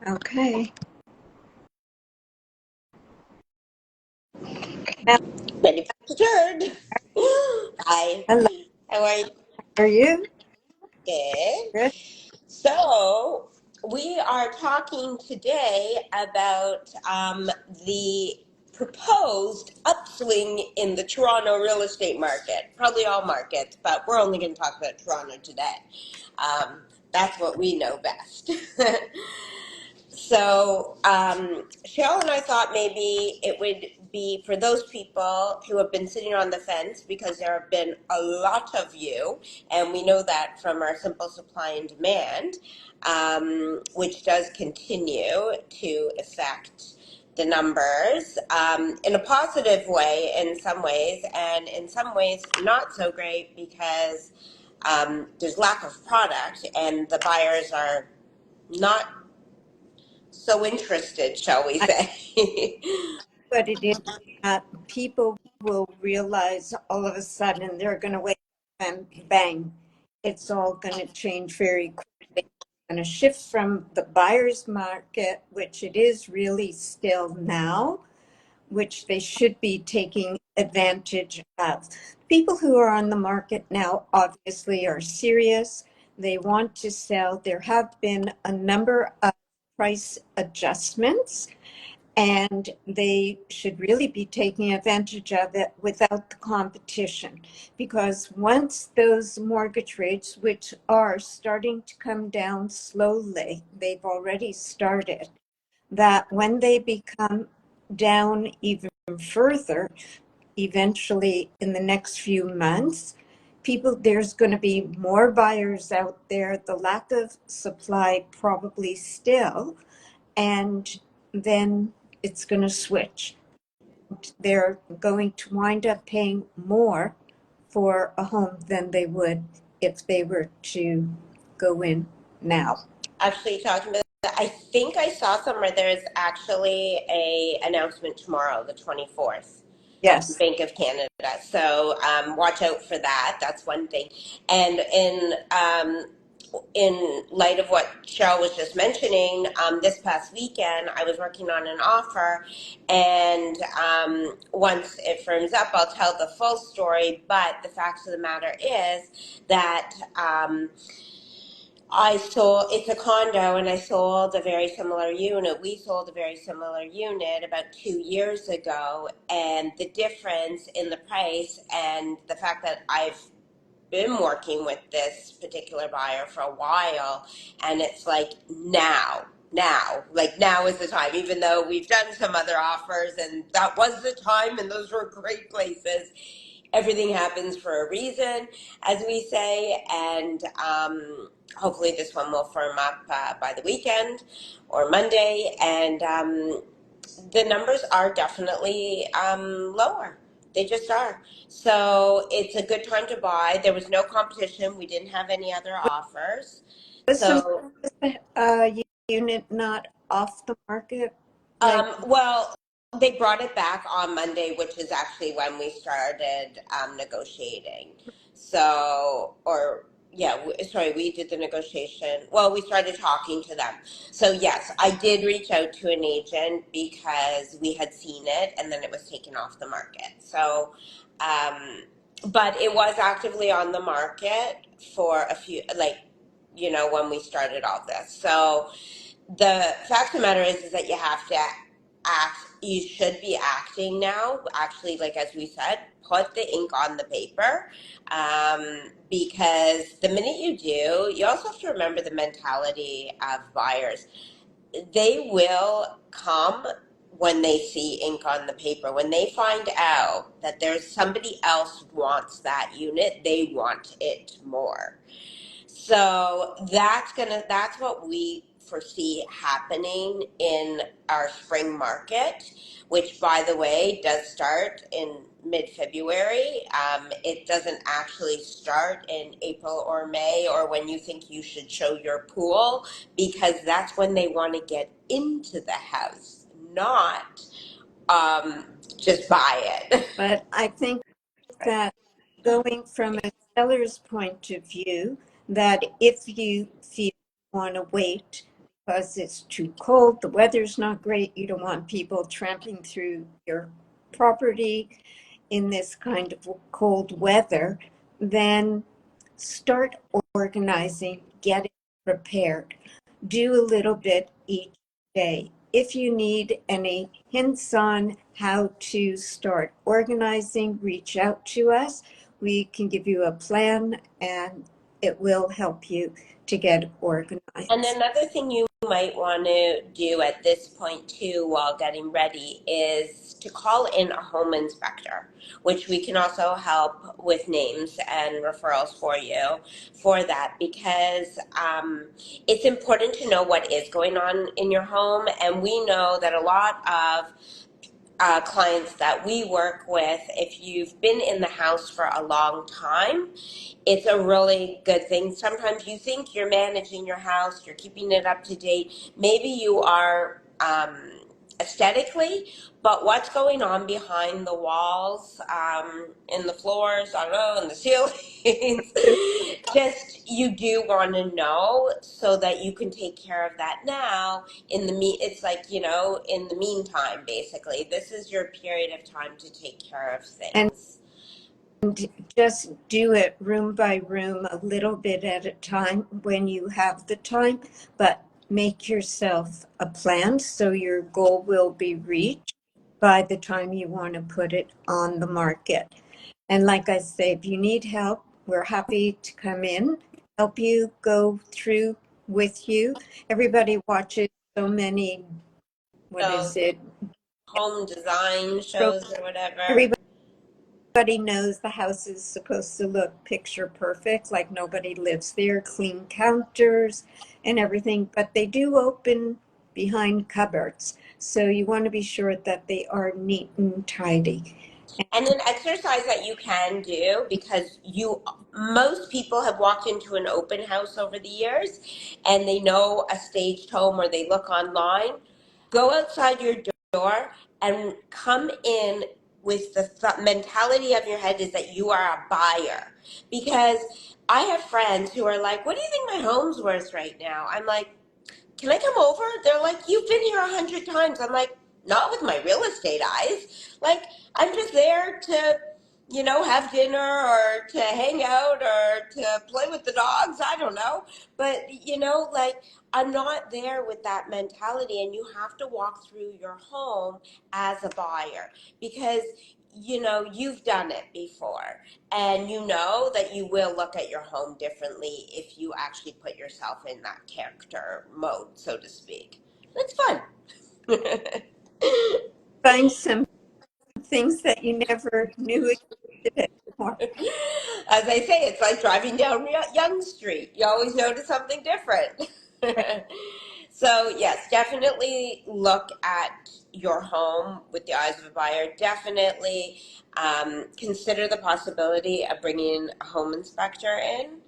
Okay. Now, Ready for the turn. Hi. hello, How are you? how are you? Good. Good. So, we are talking today about the proposed upswing in the Toronto real estate market. Probably all markets, but we're only going to talk about Toronto today. That's what we know best. So, Cheryl and I thought maybe it would be for those people who have been sitting on the fence, because there have been a lot of you, and we know that from our simple supply and demand, which does continue to affect the numbers in a positive way in some ways, and in some ways not so great because there's lack of product and the buyers are not so interested, shall we I, say. but it is that people will realize all of a sudden they're going to wake up and bang, it's all going to change very quickly. It's going to shift from the buyer's market, which it is really still now, which they should be taking advantage of. People who are on the market now obviously are serious. They want to sell. There have been a number of price adjustments, and they should really be taking advantage of it without the competition, because once those mortgage rates, which are starting to come down slowly, they've already started, that when they become down even further, eventually in the next few months, there's going to be more buyers out there, the lack of supply probably still, and then it's going to switch. They're going to wind up paying more for a home than they would if they were to go in now. Actually, talking about that, I think I saw somewhere there's actually a announcement tomorrow, the 24th. Yes. Bank of Canada. So watch out for that. That's one thing. And in light of what Cheryl was just mentioning, this past weekend I was working on an offer, and once it firms up, I'll tell the full story. But the fact of the matter is that. It's a condo, and I sold a very similar unit. We sold a very similar unit about 2 years ago, and the difference in the price and the fact that I've been working with this particular buyer for a while, and it's like now is the time, even though we've done some other offers and that was the time and those were great places. Everything happens for a reason, as we say, and hopefully this one will firm up by the weekend or Monday, and the numbers are definitely lower. They just are. So it's a good time to buy. There was no competition. We didn't have any other offers. Was the So, unit not off the market? Like, well, they brought it back on Monday, which is actually when we started negotiating. So, or yeah, sorry, we did the negotiation. Well, we started talking to them. So yes, I did reach out to an agent because we had seen it and then it was taken off the market. So, but it was actively on the market for a few, like, when we started all this. So, the fact of the matter is that you have to act. You should be acting now. Actually, like as we said, put the ink on the paper, because the minute you do, you also have to remember the mentality of buyers. They will come when they see ink on the paper. When they find out that there's somebody else wants that unit, they want it more. So that's what we foresee happening in our spring market, which by the way does start in mid-February. It doesn't actually start in April or May or when you think you should show your pool, because that's when they want to get into the house, not just buy it. but I think that going from a seller's point of view, that if you feel you want to wait, because it's too cold, the weather's not great, you don't want people tramping through your property in this kind of cold weather, then start organizing, getting prepared. Do a little bit each day. If you need any hints on how to start organizing, reach out to us. We can give you a plan and it will help you to get organized. And another thing you might want to do at this point too while getting ready is to call in a home inspector, which we can also help with names and referrals for you for that, because it's important to know what is going on in your home. And we know that a lot of clients that we work with, if you've been in the house for a long time, it's a really good thing. Sometimes you think you're managing your house, you're keeping it up to date. Maybe you are aesthetically, but what's going on behind the walls, in the floors, I don't know, in the ceilings, just you do want to know so that you can take care of that now. It's like, in the meantime, basically, this is your period of time to take care of And things. just do it room by room, a little bit at a time when you have the time, but make yourself a plan so your goal will be reached by the time you want to put it on the market. And like I say, if you need help, we're happy to come in, help you go through with you. Everybody watches so many, what is So it? home design shows or whatever. Everybody knows the house is supposed to look picture perfect, like nobody lives there, clean counters and everything, but they do open behind cupboards. So you want to be sure that they are neat and tidy. And an exercise that you can do, because most people have walked into an open house over the years and they know a staged home or they look online. Go outside your door and come in with the mentality of your head is that you are a buyer. Because I have friends who are like, what do you think my home's worth right now? I'm like, can I come over? They're like, you've been here 100 times. I'm like, not with my real estate eyes. Like, I'm just there to, have dinner or to hang out or to play with the dogs. I don't know. But, like, I'm not there with that mentality. And you have to walk through your home as a buyer because, you've done it before. And you know that you will look at your home differently if you actually put yourself in that character mode, so to speak. It's fun. Find some things that you never knew existed anymore. As I say, it's like driving down Young Street. You always notice something different. So, yes, definitely look at your home with the eyes of a buyer. Definitely consider the possibility of bringing a home inspector in.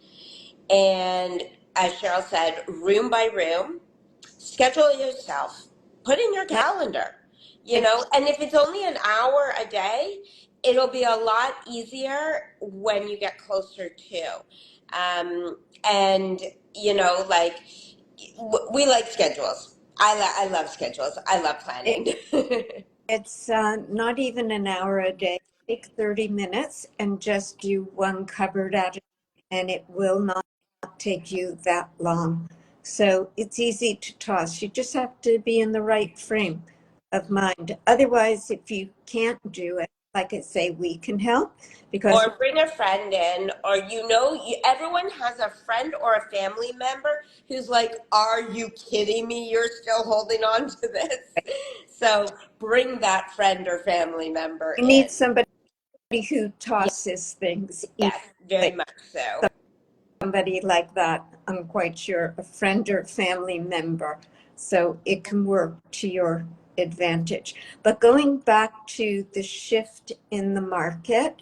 And as Cheryl said, room by room, schedule yourself, put in your calendar, and if it's only an hour a day, it'll be a lot easier when you get closer to. And, like, we like schedules. I love schedules. I love It, planning. it's not even an hour a day. Take 30 minutes and just do one cupboard at a time, and it will not take you that long. So it's easy to toss. You just have to be in the right frame of mind. Otherwise, if you can't do it, like I say, we can help because Or bring a friend in, or everyone has a friend or a family member who's like, "Are you kidding me? You're still holding on to this." So bring that friend or family member you in. need somebody who tosses things Yes, very easily. much so. Somebody like that, I'm quite sure, a friend or family member. So it can work to your advantage. But going back to the shift in the market,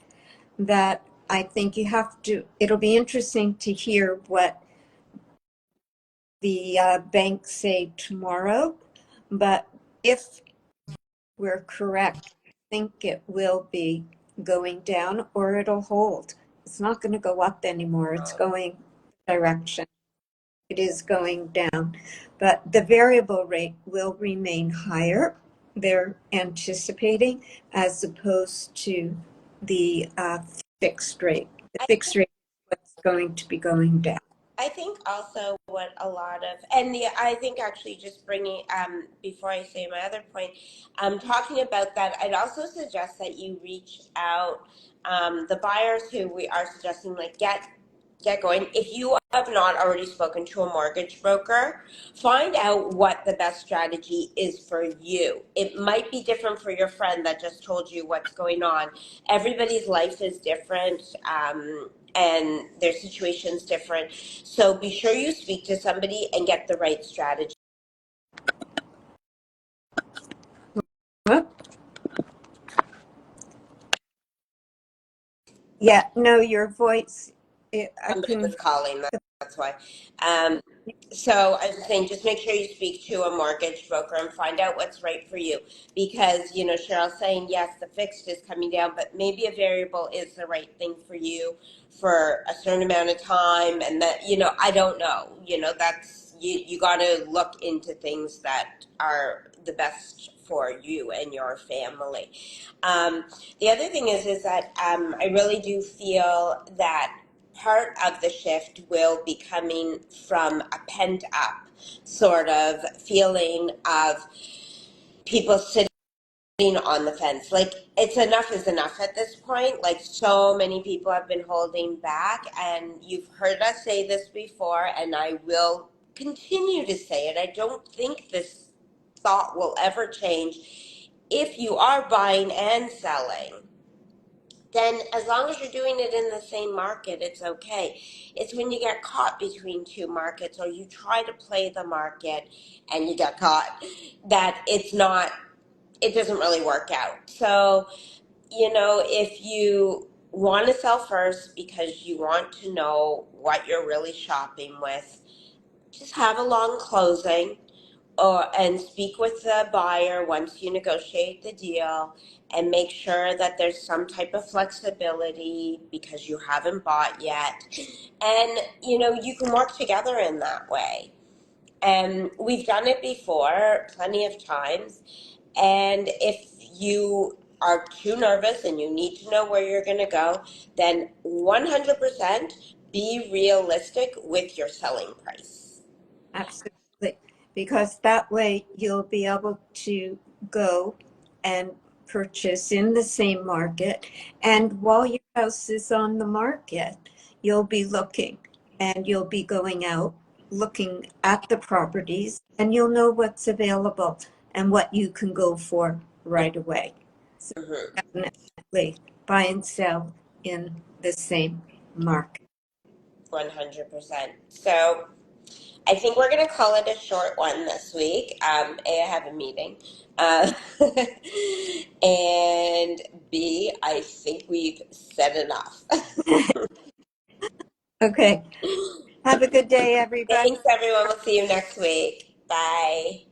that I think you have to, it'll be interesting to hear what the banks say tomorrow. But if we're correct, I think it will be going down or it'll hold. It's not going to go up anymore. It's going direction. it is going down, but the variable rate will remain higher, they're anticipating, as opposed to the fixed rate. The fixed rate is what's going to be going down. I think also what a lot of, and I think actually just bringing, before I say my other point, talking about that, I'd also suggest that you reach out, the buyers who we are suggesting, like get going. If you have not already spoken to a mortgage broker, find out what the best strategy is for you. It might be different for your friend that just told you what's going on. Everybody's life is different. And their situation's different. So be sure you speak to somebody and get the right strategy. Yeah, no, your voice, I Somebody was couldn't. calling, that's why. So I was saying, just make sure you speak to a mortgage broker and find out what's right for you. Because, Cheryl's saying, yes, the fixed is coming down, but maybe a variable is the right thing for you for a certain amount of time. And that, I don't know. That's, you got to look into things that are the best for you and your family. The other thing is that I really do feel that part of the shift will be coming from a pent up sort of feeling of people sitting on the fence. Like, it's enough is enough at this point. Like, so many people have been holding back, and you've heard us say this before, and I will continue to say it. I don't think this thought will ever change. If you are buying and selling, then as long as you're doing it in the same market, it's okay. It's when you get caught between two markets, or you try to play the market and you get caught, that it doesn't really work out. So, if you want to sell first because you want to know what you're really shopping with, just have a long closing, and speak with the buyer once you negotiate the deal, and make sure that there's some type of flexibility because you haven't bought yet, and you can work together in that way. And we've done it before plenty of times. And if you are too nervous and you need to know where you're going to go, then 100% be realistic with your selling price. Absolutely, because that way you'll be able to go and purchase in the same market. And while your house is on the market, you'll be looking and you'll be going out looking at the properties, and you'll know what's available and what you can go for right away. So Mm-hmm. definitely buy and sell in the same market. 100%. So I think we're going to call it a short one this week. A, I have a meeting. And B, I think we've said enough. Okay. Have a good day, everybody. Thanks, everyone. We'll see you next week. Bye.